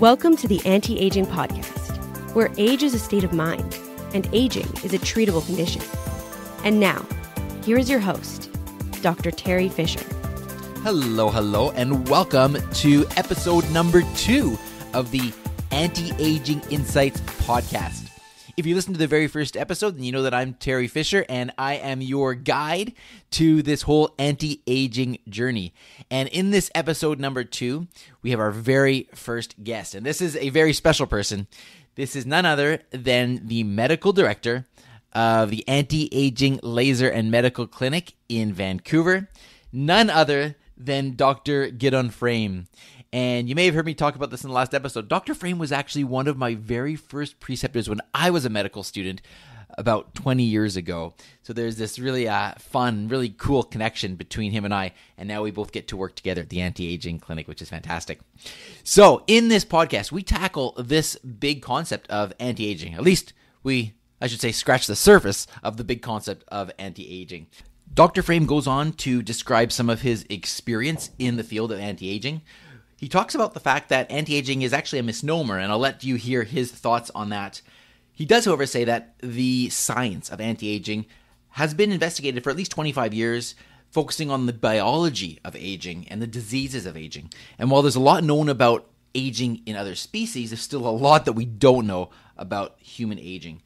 Welcome to the Anti-Aging Podcast, where age is a state of mind and aging is a treatable condition. And now, here is your host, Dr. Teri Fisher. Hello, and welcome to episode number 2 of the Anti-Aging Insights Podcast. If you listen to the very first episode, then you know that I'm Teri Fisher, and I am your guide to this whole anti-aging journey. And in this episode number 2, we have our very first guest, and this is a very special person. This is none other than the medical director of the Anti-Aging Laser and Medical Clinic in Vancouver, none other than Dr. Gidon Frame. And you may have heard me talk about this in the last episode. Dr. Frame was actually one of my very first preceptors when I was a medical student about 20 years ago. So there's this really fun, really cool connection between him and I. And now we both get to work together at the Anti-Aging Clinic, which is fantastic. So in this podcast, we tackle this big concept of anti-aging. At least I should say, scratch the surface of the big concept of anti-aging. Dr. Frame goes on to describe some of his experience in the field of anti-aging. He talks about the fact that anti-aging is actually a misnomer, and I'll let you hear his thoughts on that. He does, however, say that the science of anti-aging has been investigated for at least 25 years, focusing on the biology of aging and the diseases of aging. And while there's a lot known about aging in other species, there's still a lot that we don't know about human aging.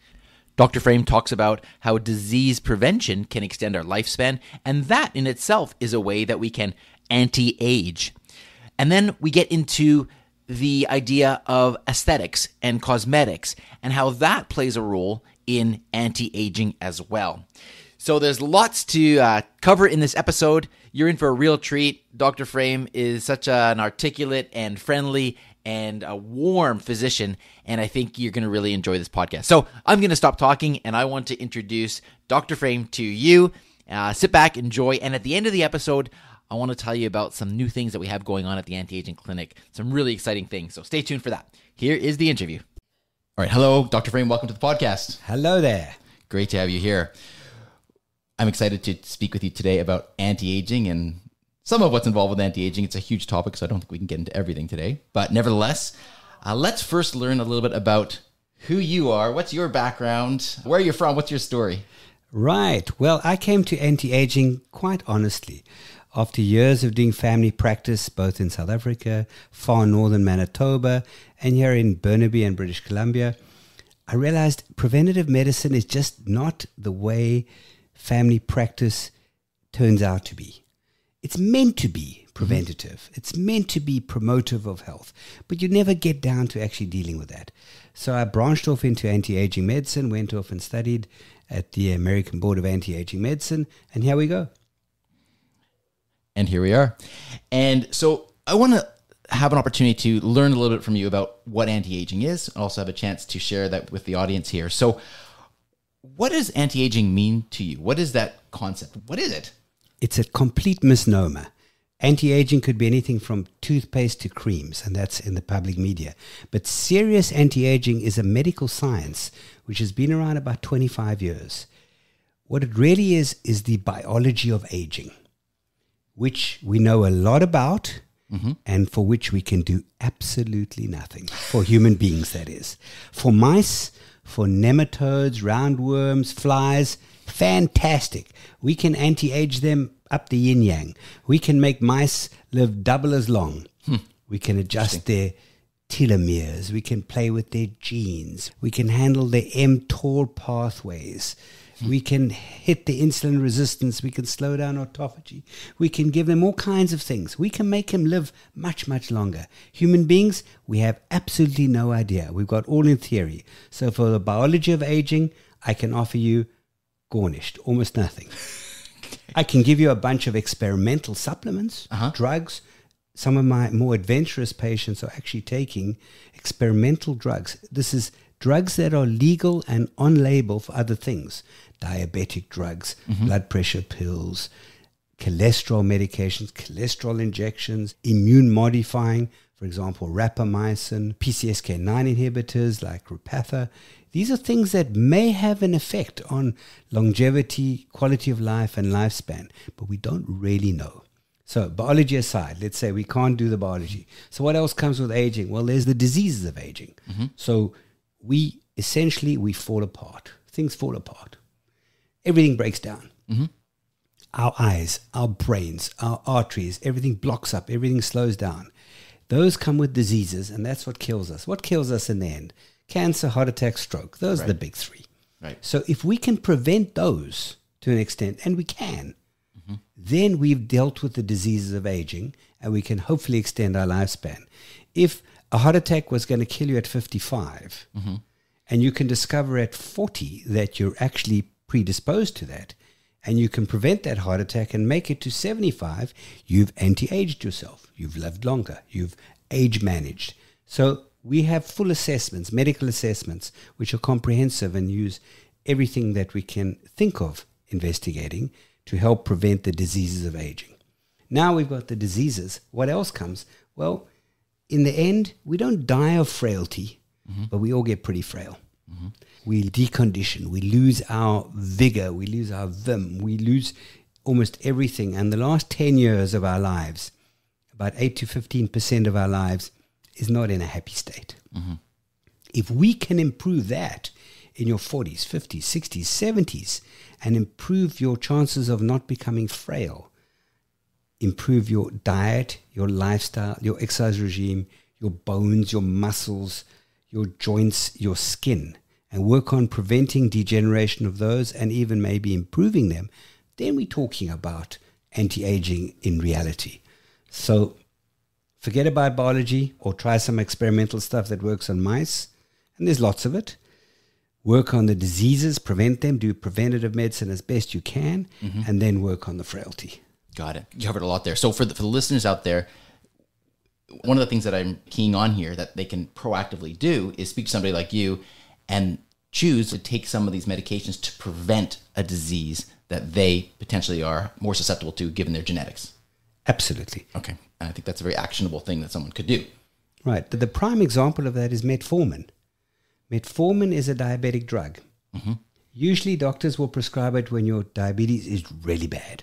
Dr. Frame talks about how disease prevention can extend our lifespan, and that in itself is a way that we can anti-age. And then we get into the idea of aesthetics and cosmetics and how that plays a role in anti-aging as well. So there's lots to cover in this episode. You're in for a real treat. Dr. Frame is such an articulate and friendly and a warm physician, and I think you're going to really enjoy this podcast. So I'm going to stop talking, and I want to introduce Dr. Frame to you. Sit back, enjoy, and at the end of the episode, I want to tell you about some new things that we have going on at the Anti-Aging Clinic, some really exciting things. So stay tuned for that. Here is the interview. All right. Hello, Dr. Frame. Welcome to the podcast. Hello there. Great to have you here. I'm excited to speak with you today about anti-aging and some of what's involved with anti-aging. It's a huge topic, so I don't think we can get into everything today. But nevertheless, let's first learn a little bit about who you are. What's your background? Where are you from? What's your story? Right. Well, I came to anti-aging quite honestly. After years of doing family practice, both in South Africa, far northern Manitoba, and here in Burnaby and British Columbia, I realized preventative medicine is just not the way family practice turns out to be. It's meant to be preventative. It's meant to be promotive of health, but you never get down to actually dealing with that. So I branched off into anti-aging medicine, went off and studied at the American Board of Anti-Aging Medicine, and here we go. And here we are. And so I want to have an opportunity to learn a little bit from you about what anti-aging is, and also have a chance to share that with the audience here. So what does anti-aging mean to you? What is that concept? What is it? It's a complete misnomer. Anti-aging could be anything from toothpaste to creams, and that's in the public media. But serious anti-aging is a medical science which has been around about 25 years. What it really is the biology of aging, which we know a lot about, and for which we can do absolutely nothing. For human beings, that is. For mice, for nematodes, roundworms, flies, fantastic. We can anti-age them up the yin-yang. We can make mice live double as long. We can adjust their telomeres. We can play with their genes. We can handle their mTOR pathways. We can hit the insulin resistance. We can slow down autophagy. We can give them all kinds of things. We can make them live much, much longer. Human beings, we have absolutely no idea. We've got all in theory. So for the biology of aging, I can offer you garnished, almost nothing. I can give you a bunch of experimental supplements, drugs. Some of my more adventurous patients are actually taking experimental drugs. This is drugs that are legal and on label for other things. Diabetic drugs, blood pressure pills, cholesterol medications, cholesterol injections, immune modifying, for example, rapamycin, PCSK9 inhibitors like Repatha. These are things that may have an effect on longevity, quality of life, and lifespan, but we don't really know. So biology aside, let's say we can't do the biology. So what else comes with aging? Well, there's the diseases of aging. So we fall apart. Things fall apart. Everything breaks down. Our eyes, our brains, our arteries, everything blocks up, everything slows down. Those come with diseases, and that's what kills us. What kills us in the end? Cancer, heart attack, stroke. Those are the big three. Right. So if we can prevent those to an extent, and we can, then we've dealt with the diseases of aging, and we can hopefully extend our lifespan. If a heart attack was going to kill you at 55, and you can discover at 40 that you're actually predisposed to that, and you can prevent that heart attack and make it to 75, you've anti-aged yourself. You've lived longer. You've age managed. So we have full assessments, medical assessments, which are comprehensive and use everything that we can think of investigating to help prevent the diseases of aging. Now we've got the diseases. What else comes? Well, in the end, we don't die of frailty, but we all get pretty frail. We decondition, we lose our vigor, we lose our vim, we lose almost everything. And the last 10 years of our lives, about 8 to 15% of our lives is not in a happy state. If we can improve that in your 40s, 50s, 60s, 70s, and improve your chances of not becoming frail, improve your diet, your lifestyle, your exercise regime, your bones, your muscles, your joints, your skin, and work on preventing degeneration of those and even maybe improving them, then we're talking about anti-aging in reality. So forget about biology or try some experimental stuff that works on mice, and there's lots of it. Work on the diseases, prevent them, do preventative medicine as best you can, and then work on the frailty. Got it. You covered a lot there. So for the listeners out there, one of the things that I'm keying on here that they can proactively do is speak to somebody like you and choose to take some of these medications to prevent a disease that they potentially are more susceptible to given their genetics. Absolutely. Okay. And I think that's a very actionable thing that someone could do. Right. The prime example of that is metformin. Metformin is a diabetic drug. Usually doctors will prescribe it when your diabetes is really bad.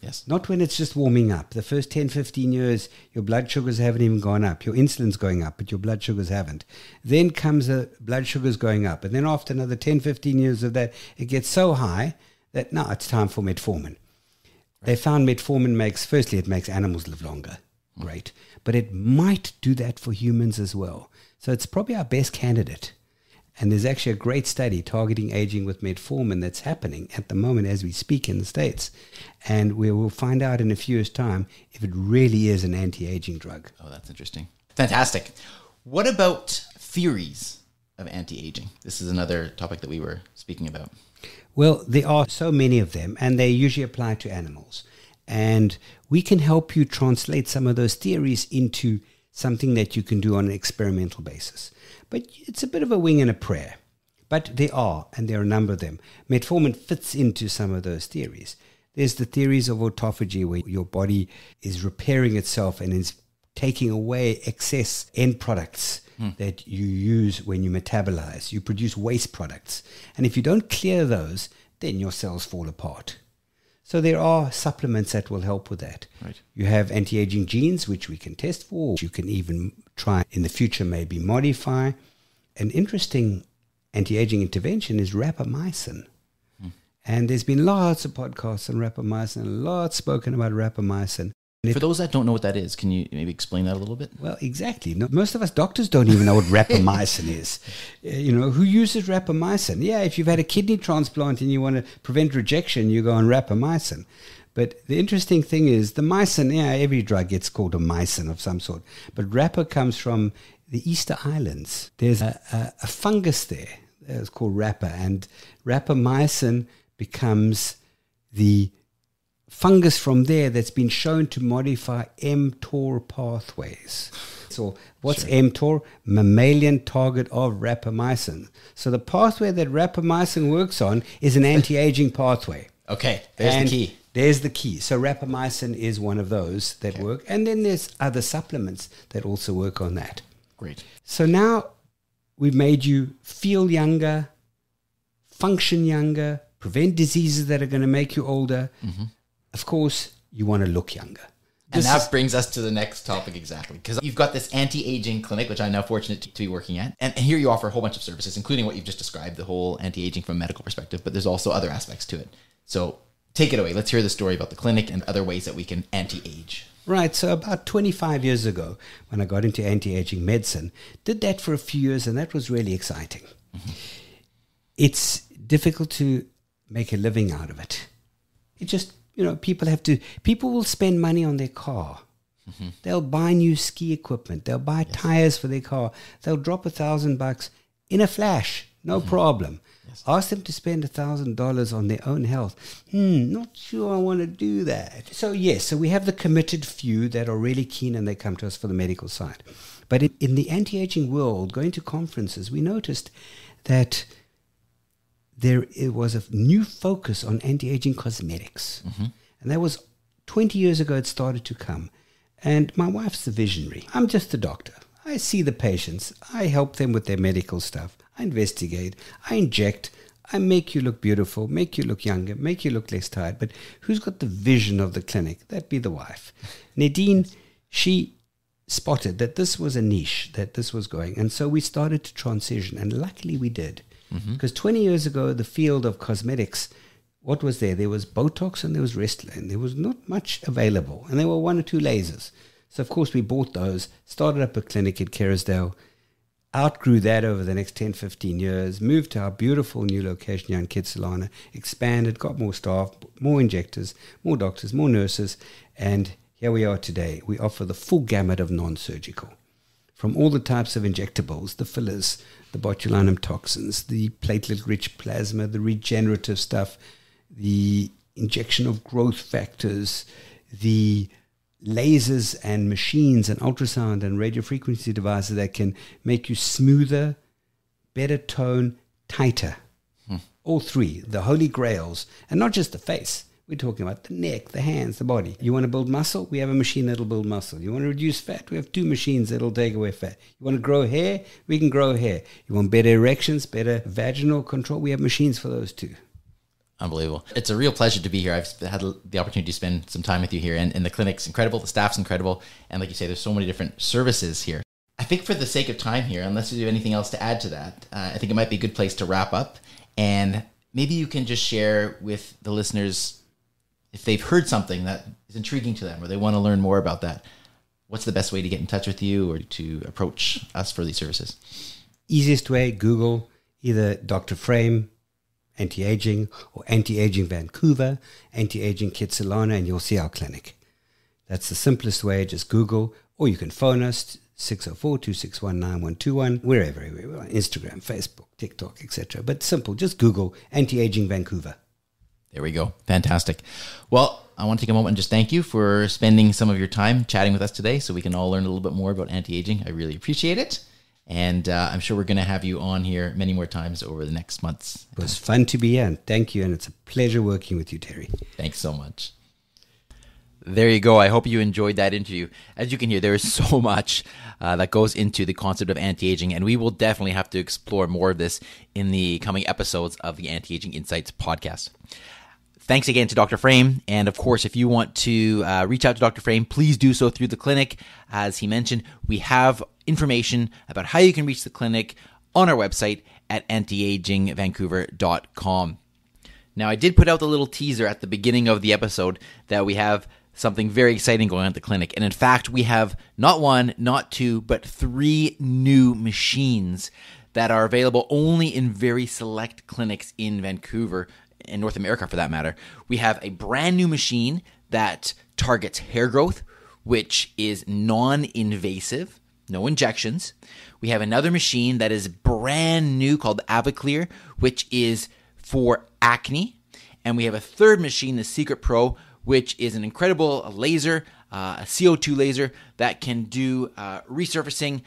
Yes. Not when it's just warming up. The first 10, 15 years, your blood sugars haven't even gone up. Your insulin's going up, but your blood sugars haven't. Then comes the blood sugars going up. And then after another 10, 15 years of that, it gets so high that now it's time for metformin. Right. They found metformin it makes animals live longer. Great. But it might do that for humans as well. So it's probably our best candidate. And there's actually a great study targeting aging with metformin that's happening at the moment as we speak in the States. And we will find out in a few years' time if it really is an anti-aging drug. Oh, that's interesting. Fantastic. What about theories of anti-aging? This is another topic that we were speaking about. Well, there are so many of them, and they usually apply to animals. And we can help you translate some of those theories into something that you can do on an experimental basis. But it's a bit of a wing and a prayer. But there are a number of them. Metformin fits into some of those theories. There's the theories of autophagy, where your body is repairing itself and is taking away excess end products that you use when you metabolize. You produce waste products. And if you don't clear those, then your cells fall apart. So there are supplements that will help with that. Right. You have anti-aging genes, which we can test for. You can even try in the future maybe modify. An interesting anti-aging intervention is rapamycin. And there's been lots of podcasts on rapamycin, and lots spoken about rapamycin. For those that don't know what that is, can you maybe explain that a little bit? Well, exactly. No, most of us doctors don't even know what rapamycin is. Who uses rapamycin? Yeah, if you've had a kidney transplant and you want to prevent rejection, you go on rapamycin. But the interesting thing is the mycin, every drug gets called a mycin of some sort. But rapa comes from the Easter Islands. There's a fungus there that's called rapa, and rapamycin becomes the fungus from there that's been shown to modify mTOR pathways. So what's mTOR? Mammalian target of rapamycin. So the pathway that rapamycin works on is an anti-aging pathway. Okay, there's the key. There's the key. So rapamycin is one of those that work. And then there's other supplements that also work on that. Great. So now we've made you feel younger, function younger, prevent diseases that are going to make you older. Of course, you want to look younger. And that brings us to the next topic exactly. Because you've got this anti-aging clinic, which I'm now fortunate to be working at. And here you offer a whole bunch of services, including what you've just described, the whole anti-aging from a medical perspective. But there's also other aspects to it. So take it away. Let's hear the story about the clinic and other ways that we can anti-age. Right. So about 25 years ago, when I got into anti-aging medicine, did that for a few years, and that was really exciting. Mm-hmm. It's difficult to make a living out of it. It just, people will spend money on their car. Mm-hmm. They'll buy new ski equipment. They'll buy tires for their car. They'll drop $1,000 in a flash. No problem. Yes. Ask them to spend $1,000 on their own health. Not sure I want to do that. So we have the committed few that are really keen and they come to us for the medical side. But in the anti-aging world, going to conferences, we noticed that it was a new focus on anti-aging cosmetics. Mm-hmm. And that was 20 years ago it started to come. And my wife's the visionary. I'm just the doctor. I see the patients. I help them with their medical stuff. I investigate. I inject. I make you look beautiful, make you look younger, make you look less tired. But who's got the vision of the clinic? That'd be the wife. Nadine, she spotted that this was a niche, that this was going. And so we started to transition. And luckily we did. Because 20 years ago, the field of cosmetics, what was there? There was Botox and there was Restylane. There was not much available. And there were 1 or 2 lasers. So, of course, we bought those, started up a clinic at Kerrisdale, outgrew that over the next 10, 15 years, moved to our beautiful new location here in Kitsilano, expanded, got more staff, more injectors, more doctors, more nurses. And here we are today. We offer the full gamut of non-surgical. From all the types of injectables, the fillers, the botulinum toxins, the platelet-rich plasma, the regenerative stuff, the injection of growth factors, the lasers and machines and ultrasound and radiofrequency devices that can make you smoother, better tone, tighter. All 3, the holy grails, and not just the face. We're talking about the neck, the hands, the body. You want to build muscle? We have a machine that'll build muscle. You want to reduce fat? We have 2 machines that'll take away fat. You want to grow hair? We can grow hair. You want better erections, better vaginal control? We have machines for those too. Unbelievable. It's a real pleasure to be here. I've had the opportunity to spend some time with you here, and the clinic's incredible, the staff's incredible, and like you say, there's so many different services here. I think for the sake of time here, unless you have anything else to add to that, I think it might be a good place to wrap up, and maybe you can just share with the listeners, if they've heard something that is intriguing to them or they want to learn more about that, what's the best way to get in touch with you or to approach us for these services? Easiest way, Google either Dr. Frame, anti-aging, or anti-aging Vancouver, anti-aging Kitsilano, and you'll see our clinic. That's the simplest way. Just Google, or you can phone us, 604-261-9121. We're everywhere. We're on Instagram, Facebook, TikTok, etc. But simple, just Google anti-aging Vancouver. There we go. Fantastic. Well, I want to take a moment and just thank you for spending some of your time chatting with us today so we can all learn a little bit more about anti-aging. I really appreciate it. And I'm sure we're going to have you on here many more times over the next months. It was fun to be here, and thank you. And it's a pleasure working with you, Terry. Thanks so much. There you go. I hope you enjoyed that interview. As you can hear, there is so much that goes into the concept of anti-aging, and we will definitely have to explore more of this in the coming episodes of the Anti-Aging Insights podcast. Thanks again to Dr. Frame. And of course, if you want to reach out to Dr. Frame, please do so through the clinic. As he mentioned, we have information about how you can reach the clinic on our website at antiagingvancouver.com. Now, I did put out the little teaser at the beginning of the episode that we have something very exciting going on at the clinic. And in fact, we have not 1, not 2, but 3 new machines that are available only in very select clinics in Vancouver, in North America for that matter. We have a brand new machine that targets hair growth, which is non-invasive, no injections. We have another machine that is brand new called Aviclear, which is for acne. And we have a third machine, the Secret Pro, which is an incredible laser, a CO2 laser that can do resurfacing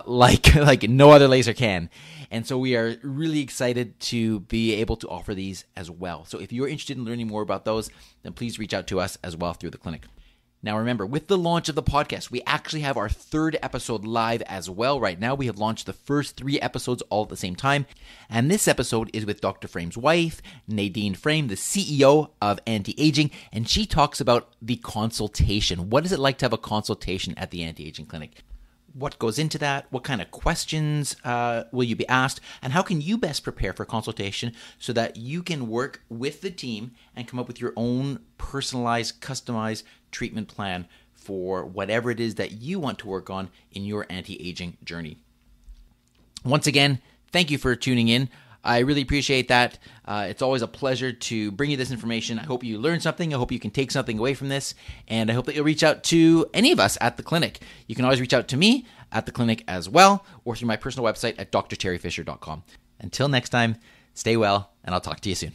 like no other laser can. And so we are really excited to be able to offer these as well. So if you're interested in learning more about those, then please reach out to us as well through the clinic. Now remember, with the launch of the podcast, we actually have our third episode live as well. Right now, we have launched the first 3 episodes all at the same time. And this episode is with Dr. Frame's wife, Nadine Frame, the CEO of Anti-Aging. And she talks about the consultation. What is it like to have a consultation at the Anti-Aging Clinic? What goes into that? What kind of questions will you be asked? And how can you best prepare for consultation so that you can work with the team and come up with your own personalized, customized treatment plan for whatever it is that you want to work on in your anti-aging journey. Once again, thank you for tuning in. I really appreciate that. It's always a pleasure to bring you this information. I hope you learned something. I hope you can take something away from this. And I hope that you'll reach out to any of us at the clinic. You can always reach out to me at the clinic as well, or through my personal website at drterifisher.com. Until next time, stay well, and I'll talk to you soon.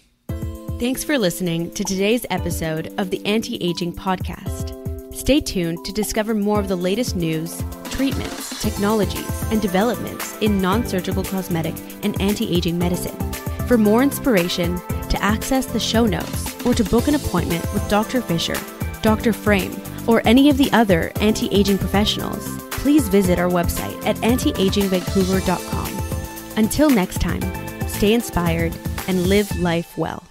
Thanks for listening to today's episode of the Anti-Aging Podcast. Stay tuned to discover more of the latest news, treatments, technologies, and developments in non-surgical cosmetic and anti-aging medicine. For more inspiration, to access the show notes, or to book an appointment with Dr. Fisher, Dr. Frame, or any of the other anti-aging professionals, please visit our website at antiagingvancouver.com. Until next time, stay inspired and live life well.